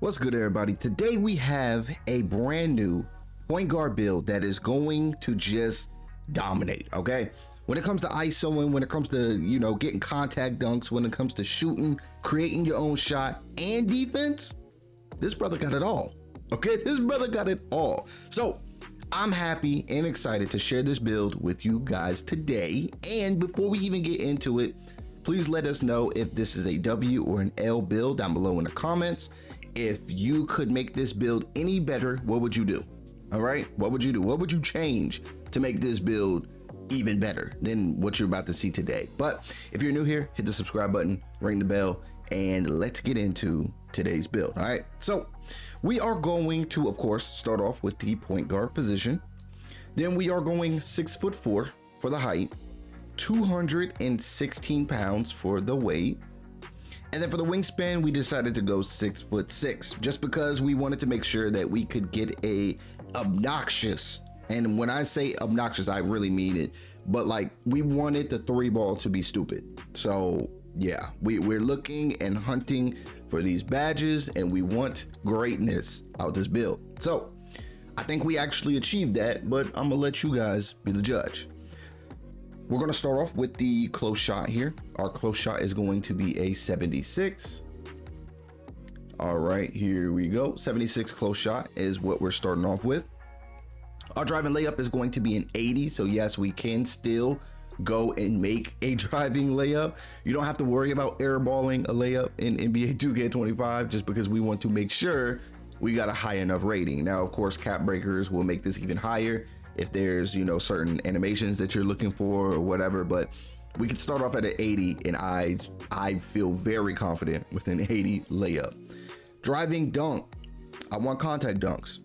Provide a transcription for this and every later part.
What's good, everybody? Today we have a brand new point guard build that is going to just dominate, okay? When it comes to ISOing, when it comes to, getting contact dunks, when it comes to shooting, creating your own shot, and defense, this brother got it all, okay? This brother got it all. So I'm happy and excited to share this build with you guys today. And before we even get into it, please let us know if this is a W or an L build down below in the comments. If you could make this build any better, what would you do? All right, what would you do? What would you change to make this build even better than what you're about to see today? But if you're new here, hit the subscribe button, ring the bell, and let's get into today's build. All right, so we are going to, of course, start off with the point guard position. Then we are going 6'4" for the height, 216 pounds for the weight. And then for the wingspan, we decided to go 6'6", just because we wanted to make sure that we could get a obnoxious, and when I say obnoxious, I really mean it, but like we wanted the three ball to be stupid. So yeah, we're looking and hunting for these badges, and we want greatness out this build. So I think we actually achieved that, but I'm gonna let you guys be the judge. We're going to start off with the close shot here. Our close shot is going to be a 76. All right, here we go. 76 close shot is what we're starting off with. Our driving layup is going to be an 80. So yes, we can still go and make a driving layup. You don't have to worry about airballing a layup in NBA 2K25 just because we want to make sure we got a high enough rating. Now, of course, cap breakers will make this even higher if there's, certain animations that you're looking for or whatever, but we can start off at an 80, and I feel very confident with an 80 layup. Driving dunk, I want contact dunks.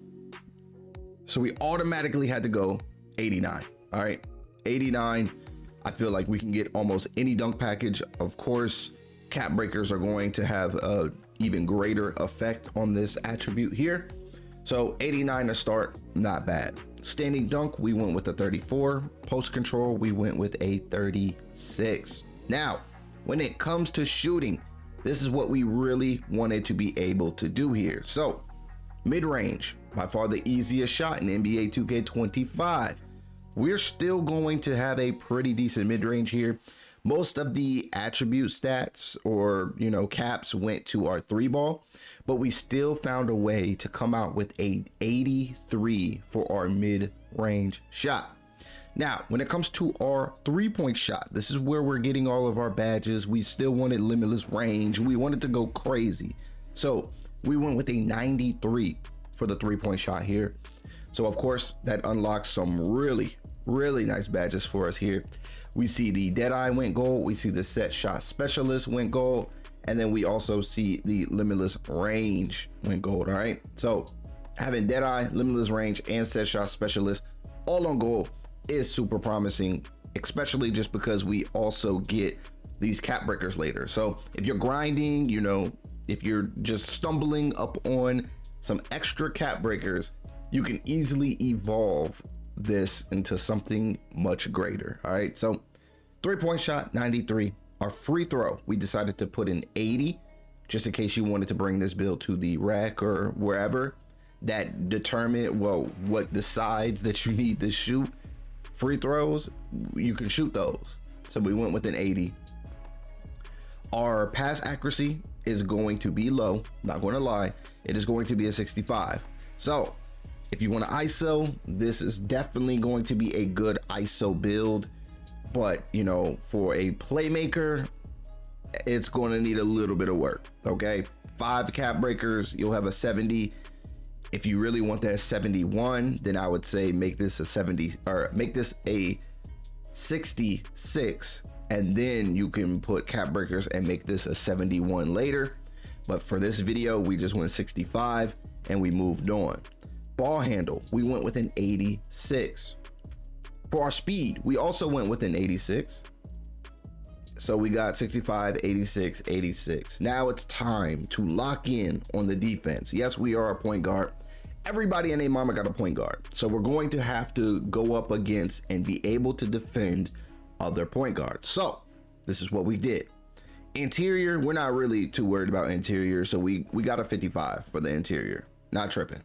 So we automatically had to go 89, all right? 89, I feel like we can get almost any dunk package. Of course, cap breakers are going to have a even greater effect on this attribute here. So 89 to start, not bad. Standing dunk, we went with a 34. Post control, we went with a 36. Now, when it comes to shooting, this is what we really wanted to be able to do here. So, mid-range, by far the easiest shot in NBA 2K25. We're still going to have a pretty decent mid-range here. Most of the attribute stats or, caps went to our three ball, but we still found a way to come out with a 83 for our mid-range shot. Now, when it comes to our 3-point shot, this is where we're getting all of our badges. We still wanted limitless range. We wanted to go crazy. So we went with a 93 for the 3-point shot here. So of course that unlocks some really nice badges for us here. We see the Deadeye went gold. We see the set shot specialist went gold. And then we also see the limitless range went gold. All right. So having Deadeye, limitless range, and set shot specialist all on gold is super promising, especially just because we also get these cap breakers later. So if you're grinding, if you're just stumbling up on some extra cap breakers, you can easily evolve this into something much greater. All right, so 3-point shot 93. Our free throw, we decided to put in 80 just in case you wanted to bring this build to the rack or wherever that determine what decides that you need to shoot free throws. You can shoot those, so we went with an 80. Our pass accuracy is going to be low, not going to lie. It is going to be a 65. So if you want to ISO, this is definitely going to be a good ISO build. But, for a playmaker, it's going to need a little bit of work, okay? 5 cap breakers, you'll have a 70. If you really want that 71, then I would say make this a 70 or make this a 66, and then you can put cap breakers and make this a 71 later. But for this video, we just went 65 and we moved on. Ball handle, we went with an 86. For our speed, we also went with an 86. So we got 65, 86, 86. Now it's time to lock in on the defense. Yes, we are a point guard. Everybody and their mama got a point guard. So we're going to have to go up against and be able to defend other point guards. So this is what we did. Interior, we're not really too worried about interior, so we got a 55 for the interior. Not tripping.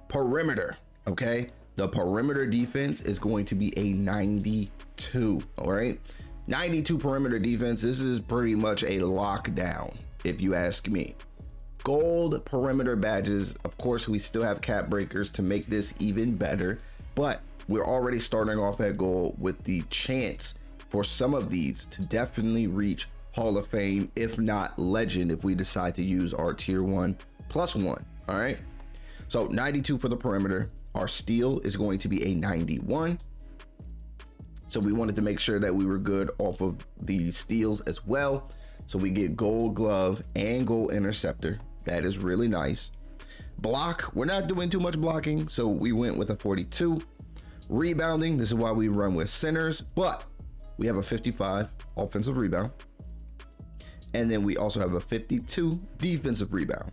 Perimeter, okay? The perimeter defense is going to be a 92, all right? 92 perimeter defense. This is pretty much a lockdown, if you ask me. Gold perimeter badges. Of course, we still have cap breakers to make this even better, but we're already starting off at gold with the chance for some of these to definitely reach Hall of Fame, if not legend, if we decide to use our tier 1+1. All right. So 92 for the perimeter. Our steel is going to be a 91. So we wanted to make sure that we were good off of the steals as well. So we get gold glove and gold interceptor. That is really nice. Block, we're not doing too much blocking, so we went with a 42. Rebounding, this is why we run with centers, but we have a 55 offensive rebound. And then we also have a 52 defensive rebound.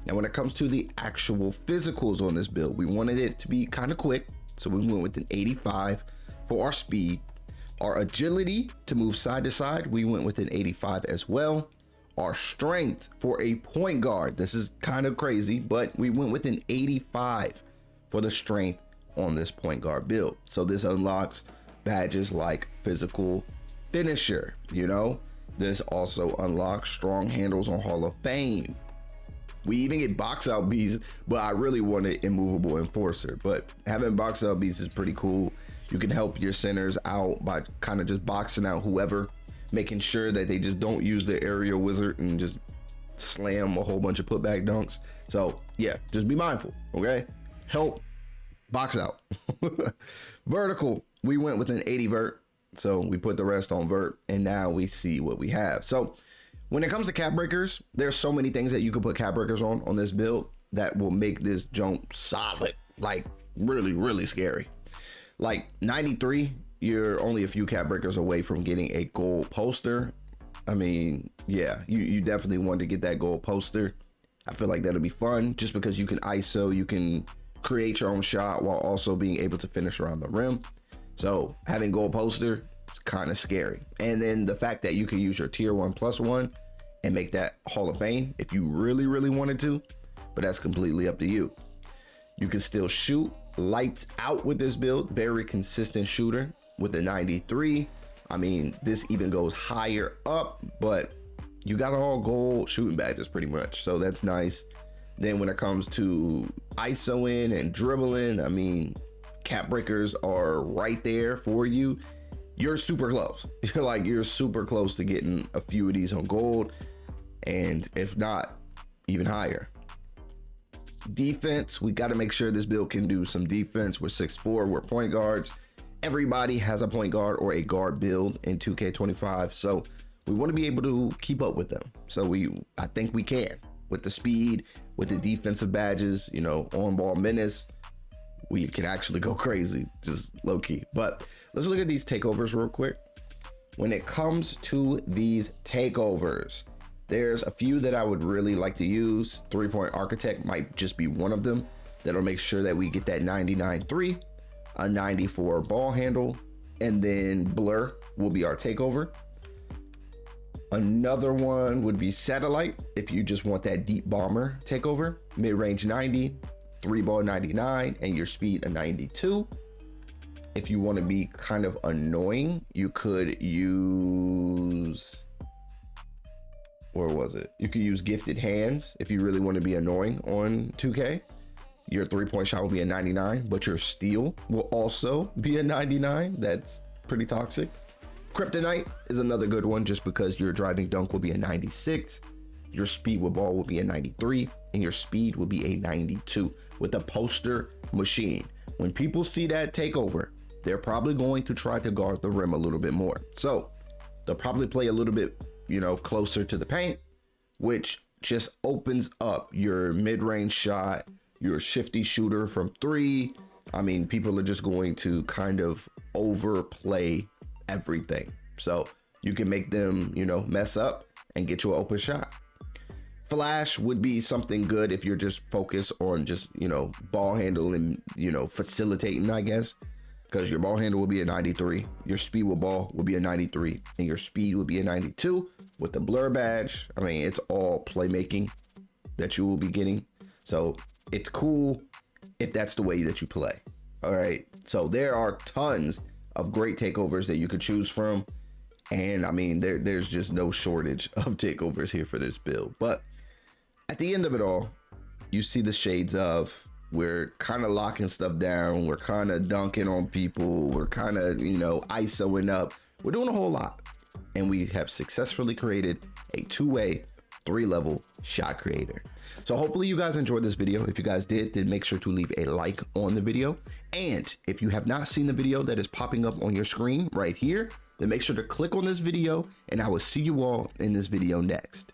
Now, when it comes to the actual physicals on this build, we wanted it to be kind of quick. So we went with an 85 for our speed. Our agility to move side to side, we went with an 85 as well. Our strength for a point guard, this is kind of crazy, but we went with an 85 for the strength on this point guard build. So this unlocks badges like physical finisher, you know. This also unlocks strong handles on Hall of Fame. We even get box out beats, but I really wanted immovable enforcer. But having box out beats is pretty cool. You can help your centers out by kind of just boxing out whoever, making sure that they just don't use the aerial wizard and just slam a whole bunch of putback dunks. So yeah, just be mindful, okay? Help box out. Vertical, we went with an 80 vert. So we put the rest on vert, and now we see what we have. So when it comes to cap breakers, there's so many things that you could put cap breakers on this build that will make this jump solid, like really, really scary. Like 93, you're only a few cap breakers away from getting a gold poster. I mean, yeah, you definitely want to get that gold poster. I feel like that'll be fun just because you can ISO, you can create your own shot while also being able to finish around the rim. So having gold poster is kind of scary. And then the fact that you can use your tier 1+1 and make that Hall of Fame if you really, really wanted to, but that's completely up to you. You can still shoot lights out with this build. Very consistent shooter with the 93. I mean, this even goes higher up, but you got all gold shooting badges pretty much. So that's nice. Then when it comes to ISOing and dribbling, I mean, cap breakers are right there for you. You're super close. You're super close to getting a few of these on gold, and if not, even higher. Defense, we got to make sure this build can do some defense. We're 6'4", we're point guards. Everybody has a point guard or a guard build in 2K25, so we want to be able to keep up with them. So I think we can with the speed, with the defensive badges, you know, on ball menace. We can actually go crazy, just low key. But let's look at these takeovers real quick. When it comes to these takeovers, there's a few that I would really like to use. 3-point architect might just be one of them. That'll make sure that we get that 99-3, a 94 ball handle, and then blur will be our takeover. Another one would be satellite. If you just want that deep bomber takeover, mid-range 90, 3-ball 99, and your speed a 92. If you want to be kind of annoying, you could use, where was it? You could use gifted hands if you really want to be annoying on 2K. Your 3-point shot will be a 99, but your steal will also be a 99. That's pretty toxic. Kryptonite is another good one just because your driving dunk will be a 96. Your speed with ball will be a 93, and your speed will be a 92 with a poster machine. When people see that takeover, they're probably going to try to guard the rim a little bit more. So they'll probably play a little bit, you know, closer to the paint, which just opens up your mid-range shot, your shifty shooter from 3. I mean, people are just going to kind of overplay everything. So you can make them, you know, mess up and get you an open shot. Flash would be something good if you're just focused on just, you know, ball handling, you know, facilitating, I guess, because your ball handle will be a 93, your speed with ball will be a 93, and your speed will be a 92. with the blur badge. I mean, it's all playmaking that you will be getting. So it's cool if that's the way that you play. All right. So there are tons of great takeovers that you could choose from. And I mean, there's just no shortage of takeovers here for this build. But at the end of it all, you see the shades of, we're kind of locking stuff down. We're kind of dunking on people. We're kind of, you know, ISOing up. We're doing a whole lot. And we have successfully created a 2-way, 3-level shot creator. So hopefully you guys enjoyed this video. If you guys did, then make sure to leave a like on the video. And if you have not seen the video that is popping up on your screen right here, then make sure to click on this video, and I will see you all in this video next.